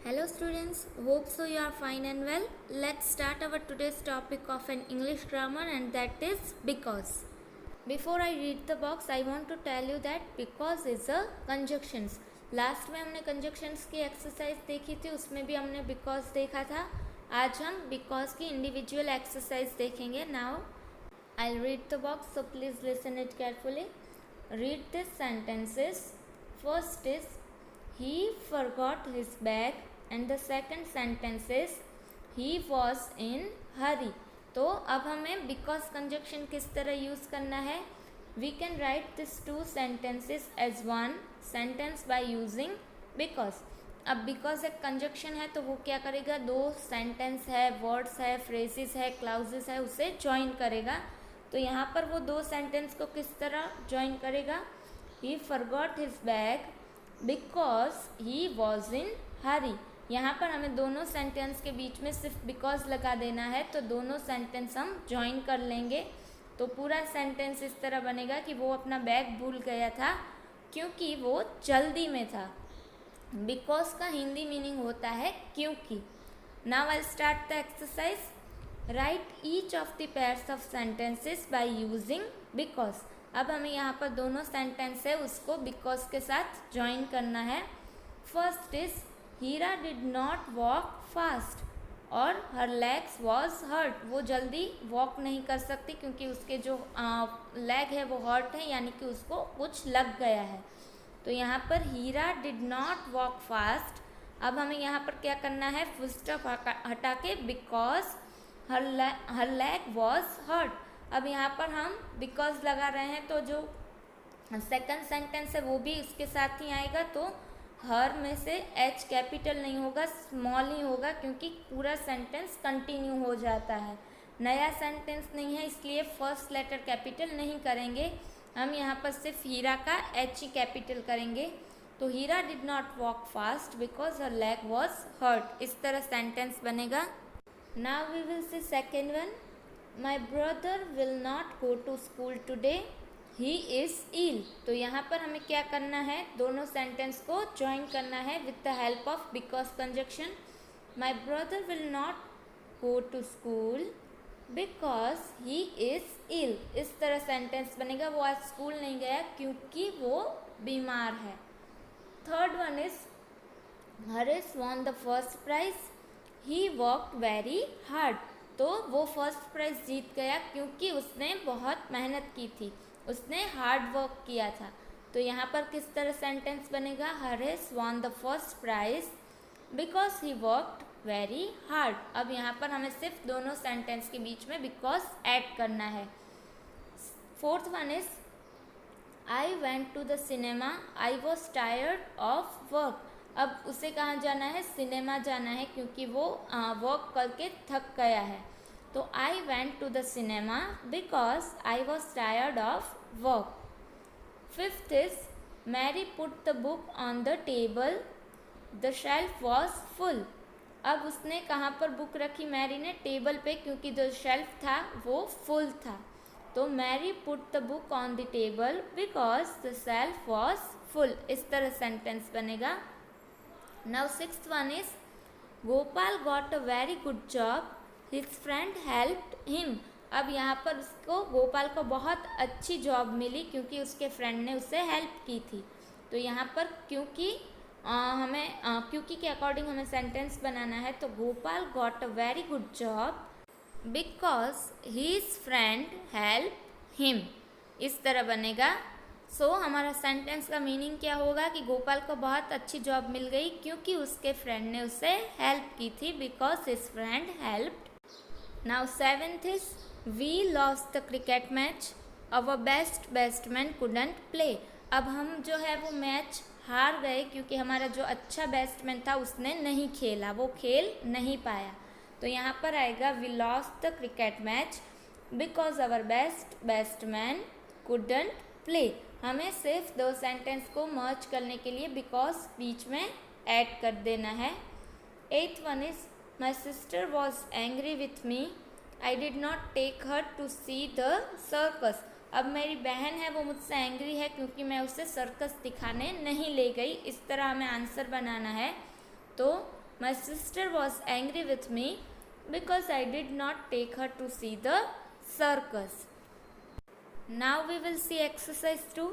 Hello students, hope so you are fine and well. Let's start our today's topic of an English grammar and that is because. Before I read the box, I want to tell you that because is a conjunctions. Last में हमने conjunctions की exercise देखी थी, उसमें भी हमने because देखा था. आज हम because की इंडिविजुअल एक्सरसाइज देखेंगे. Now I'll read the box, so please listen it carefully. Read these sentences. First is he forgot his bag and the second sentence is he was in hurry. तो अब हमें because conjunction किस तरह use करना है. We can write these two sentences as one sentence by using because. अब because एक conjunction है तो वो क्या करेगा, दो सेंटेंस है, वर्ड्स है, फ्रेजेस है, क्लाउजेस है, उसे ज्वाइन करेगा. तो यहाँ पर वो दो सेंटेंस को किस तरह ज्वाइन करेगा. He forgot his bag because he was in hurry. यहाँ पर हमें दोनों सेंटेंस के बीच में सिर्फ बिकॉज लगा देना है, तो दोनों सेंटेंस हम ज्वाइन कर लेंगे. तो पूरा सेंटेंस इस तरह बनेगा कि वो अपना बैग भूल गया था क्योंकि वो जल्दी में था. बिकॉज का हिंदी मीनिंग होता है क्योंकि. Now I start the exercise. Right each of the pairs of sentences by using because. अब हमें यहाँ पर दोनों सेंटेंस है उसको बिकॉज के साथ ज्वाइन करना है. First is Hira did not walk fast और हर लेग्स वॉज हर्ट. वो जल्दी वॉक नहीं कर सकती क्योंकि उसके जो लेग है वो हर्ट है, यानी कि उसको कुछ लग गया है. तो यहाँ पर हीरा डिड नॉट वॉक फास्ट. अब हमें यहाँ पर क्या करना है, फुल स्टॉप हटा के because her leg was hurt. अब यहाँ पर हम बिकॉज लगा रहे हैं तो जो सेकंड सेंटेंस है वो भी उसके साथ ही आएगा. तो हर में से एच कैपिटल नहीं होगा, स्मॉल ही होगा क्योंकि पूरा सेंटेंस कंटिन्यू हो जाता है. नया सेंटेंस नहीं है इसलिए फर्स्ट लेटर कैपिटल नहीं करेंगे. हम यहाँ पर सिर्फ हीरा का एच ही कैपिटल करेंगे. तो Hira did not walk fast because her leg was hurt. इस तरह सेंटेंस बनेगा. Now we will see second one. My brother will not go to school today. He is ill. तो यहाँ पर हमें क्या करना है, दोनों सेंटेंस को ज्वाइन करना है with the help of because conjunction. My brother will not go to school because he is ill. इस तरह सेंटेंस बनेगा. वो आज स्कूल नहीं गया क्योंकि वो बीमार है. Third one is Harish won the first prize. He worked very hard. तो वो फर्स्ट प्राइज़ जीत गया क्योंकि उसने बहुत मेहनत की थी, उसने हार्ड वर्क किया था. तो यहाँ पर किस तरह सेंटेंस बनेगा, Harish won the first prize because he worked very hard. अब यहाँ पर हमें सिर्फ दोनों सेंटेंस के बीच में बिकॉज ऐड करना है. Fourth one is I went to the cinema. I was tired of work. अब उसे कहाँ जाना है, सिनेमा जाना है क्योंकि वो वर्क करके थक गया है. तो I went to the cinema because I was tired of work. Fifth is Mary put the book on the table. The shelf was full. अब उसने कहाँ पर बुक रखी, मैरी ने टेबल पे, क्योंकि जो शेल्फ था वो फुल था. तो Mary put the book on the table because the shelf was full. इस तरह सेंटेंस बनेगा. Now sixth one is Gopal got a very good job. His friend helped him. अब यहाँ पर उसको गोपाल को बहुत अच्छी जॉब मिली क्योंकि उसके फ्रेंड ने उसे हेल्प की थी. तो यहाँ पर क्योंकि हमें क्योंकि के अकॉर्डिंग हमें सेंटेंस बनाना है. तो Gopal got a very good job because his friend help him. इस तरह बनेगा. सो हमारा सेंटेंस का मीनिंग क्या होगा कि गोपाल को बहुत अच्छी जॉब मिल गई क्योंकि उसके फ्रेंड ने उसे हेल्प की थी, because his friend helped. Now seventh is we lost the cricket match. Our best batsman couldn't play. अब हम जो है वो मैच हार गए क्योंकि हमारा जो अच्छा बैट्समैन था उसने नहीं खेला, वो खेल नहीं पाया. तो यहाँ पर आएगा we lost the cricket match because our best batsman couldn't play. हमें सिर्फ दो सेंटेंस को मर्ज करने के लिए बिकॉज बीच में ऐड कर देना है. Eighth one is my sister was angry with me. I did not take her to see the circus. अब मेरी बहन है वो मुझसे एंग्री है क्योंकि मैं उसे सर्कस दिखाने नहीं ले गई. इस तरह हमें आंसर बनाना है. तो My sister was angry with me because I did not take her to see the circus. Now we will see exercise 2.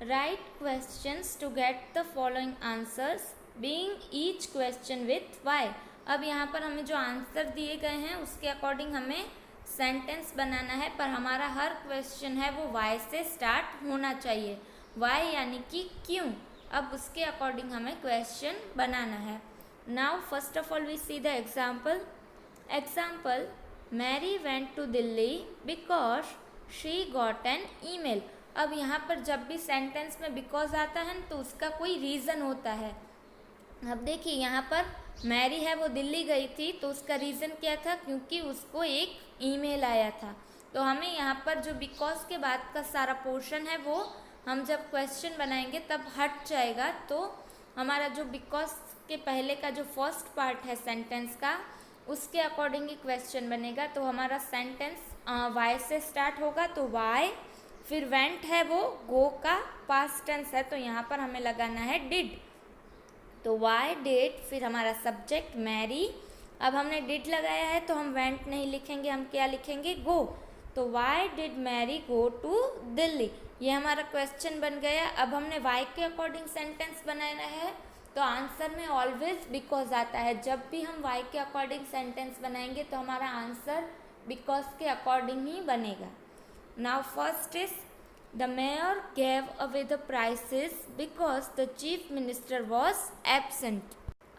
Write questions to get the following answers, being each question with why. अब यहाँ पर हमें जो answer दिए गए हैं उसके according हमें सेंटेंस बनाना है, पर हमारा हर क्वेश्चन है वो वाई से स्टार्ट होना चाहिए. वाई यानी कि क्यों. अब उसके अकॉर्डिंग हमें क्वेश्चन बनाना है. Now first of all we see the example. Mary went to Delhi because she got an email. अब यहाँ पर जब भी सेंटेंस में बिकॉज आता है तो उसका कोई रीज़न होता है. अब देखिए यहाँ पर मैरी है वो दिल्ली गई थी, तो उसका रीज़न क्या था, क्योंकि उसको एक ईमेल आया था. तो हमें यहाँ पर जो बिकॉज के बाद का सारा पोर्शन है वो हम जब क्वेश्चन बनाएंगे तब हट जाएगा. तो हमारा जो बिकॉज के पहले का जो फर्स्ट पार्ट है सेंटेंस का उसके अकॉर्डिंग ही क्वेश्चन बनेगा. तो हमारा सेंटेंस वाई से स्टार्ट होगा, तो वाई, फिर वेंट है वो गो का पास्ट टेंस है, तो यहाँ पर हमें लगाना है डिड. तो वाई डिड, फिर हमारा सब्जेक्ट मैरी. अब हमने डिड लगाया है तो हम वेंट नहीं लिखेंगे, हम क्या लिखेंगे, गो. तो why did Mary go to Delhi. ये हमारा क्वेश्चन बन गया. अब हमने वाई के अकॉर्डिंग सेंटेंस बनाना है, तो आंसर में ऑलवेज बिकॉज आता है. जब भी हम वाई के अकॉर्डिंग सेंटेंस बनाएंगे तो हमारा आंसर बिकॉज के अकॉर्डिंग ही बनेगा. Now first is the mayor gave away the prices because the chief minister was absent.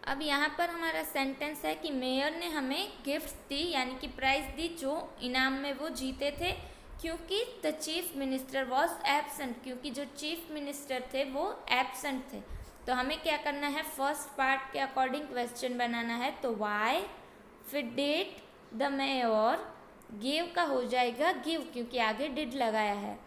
अब यहाँ पर हमारा सेंटेंस है कि मेयर ने हमें गिफ्ट दी, यानी कि प्राइज दी जो इनाम में वो जीते थे, क्योंकि the chief minister was absent, क्योंकि जो चीफ मिनिस्टर थे वो एब्सेंट थे. तो हमें क्या करना है, फर्स्ट पार्ट के अकॉर्डिंग क्वेश्चन बनाना है. तो वाई, फिर डिड द मेयर, गिव का हो जाएगा गिव क्योंकि आगे डिड लगाया है.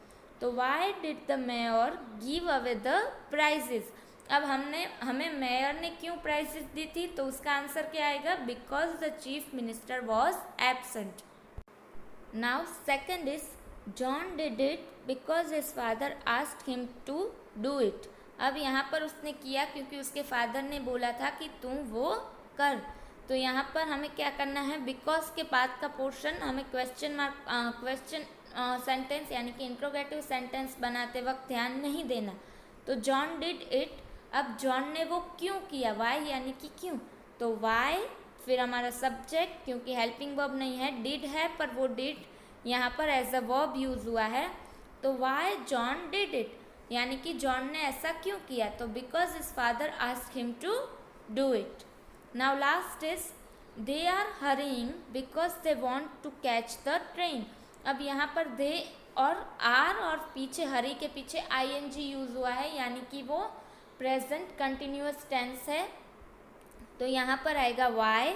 तो why did the mayor give away the prizes. अब हमें मेयर ने क्यों प्राइजेस दी थी, तो उसका आंसर क्या आएगा, because the chief minister was absent. Now second is John did it because his father asked him to do it. अब यहाँ पर उसने किया क्योंकि उसके फादर ने बोला था कि तुम वो कर. तो यहाँ पर हमें क्या करना है, बिकॉज के बाद का पोर्शन हमें क्वेश्चन सेंटेंस यानी कि इंट्रोगेटिव सेंटेंस बनाते वक्त ध्यान नहीं देना. तो जॉन डिड इट. अब जॉन ने वो क्यों किया, वाई यानी कि क्यों. तो वाई, फिर हमारा सब्जेक्ट, क्योंकि हेल्पिंग वर्ब नहीं है, डिड है, पर वो डिड यहाँ पर एज अ वर्ब यूज़ हुआ है. तो वाई जॉन डिड इट, यानी कि जॉन ने ऐसा क्यों किया. तो because his father asked him to do it. Now last is they are hurrying because they want to catch the train. अब यहाँ पर दे और पीछे हरी के पीछे ING यूज़ हुआ है, यानी कि वो प्रेजेंट कंटिन्यूअस टेंस है. तो यहाँ पर आएगा वाई,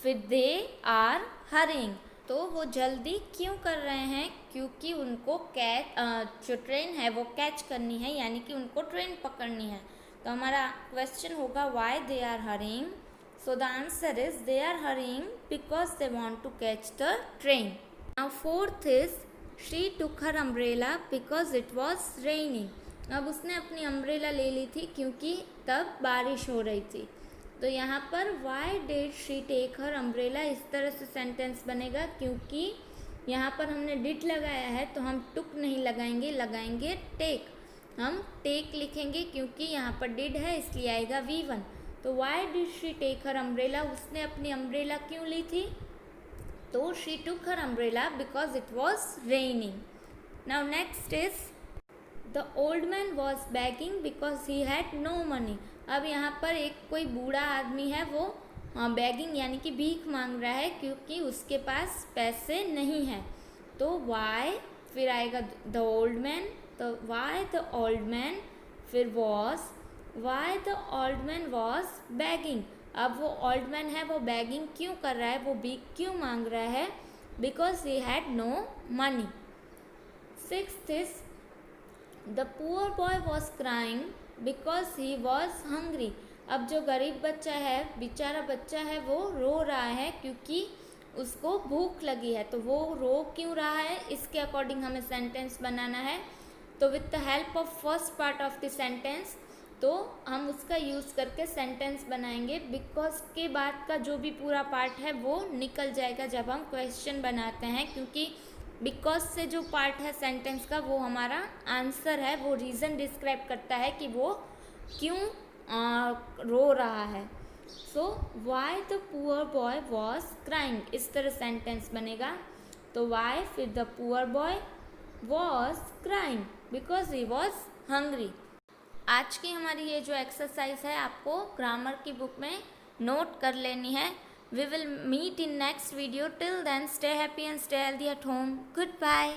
फिर दे आर हरिंग. तो वो जल्दी क्यों कर रहे हैं, क्योंकि उनको जो ट्रेन है वो कैच करनी है, यानी कि उनको ट्रेन पकड़नी है. तो हमारा क्वेश्चन होगा why they are hurrying. So the answer is they are hurrying because they want to catch the train. Now fourth is she took her umbrella because it was raining. अब उसने अपनी umbrella ले ली थी क्योंकि तब बारिश हो रही थी. तो यहाँ पर why did she take her umbrella, इस तरह से सेंटेंस बनेगा, क्योंकि यहाँ पर हमने डिड लगाया है तो हम टुक नहीं लगाएंगे टेक. हम टेक लिखेंगे क्योंकि यहाँ पर डिड है इसलिए आएगा V1. तो why did she take her umbrella, उसने अपनी अम्ब्रेला क्यों ली थी. तो she took her umbrella because it was raining. Now next is the old man was begging because he had no money. अब यहाँ पर एक कोई बूढ़ा आदमी है वो बैगिंग यानी कि भीख मांग रहा है क्योंकि उसके पास पैसे नहीं हैं. तो वाई, फिर आएगा द ओल्ड मैन. तो वाई द ओल्ड मैन, फिर was, why the old man was bagging. अब वो ओल्ड मैन है वो बैगिंग क्यों कर रहा है, वो भीख क्यों मांग रहा है, because he had no money. Sixth is the poor boy was crying because he was hungry. अब जो गरीब बच्चा है, बेचारा बच्चा है, वो रो रहा है क्योंकि उसको भूख लगी है. तो वो रो क्यों रहा है, इसके अकॉर्डिंग हमें सेंटेंस बनाना है. तो with the help of first part of the sentence, तो हम उसका यूज़ करके सेंटेंस बनाएंगे। बिकॉज के बाद का जो भी पूरा पार्ट है वो निकल जाएगा जब हम क्वेश्चन बनाते हैं, क्योंकि बिकॉज से जो पार्ट है सेंटेंस का वो हमारा आंसर है, वो रीज़न डिस्क्राइब करता है कि वो क्यों रो रहा है। So why the poor boy was crying, इस तरह सेंटेंस बनेगा। तो वाई फिर the poor boy was crying because he was hungry. आज की हमारी ये जो एक्सरसाइज है आपको ग्रामर की बुक में नोट कर लेनी है। We will meet in next video. Till then, stay happy and stay healthy at home. Goodbye.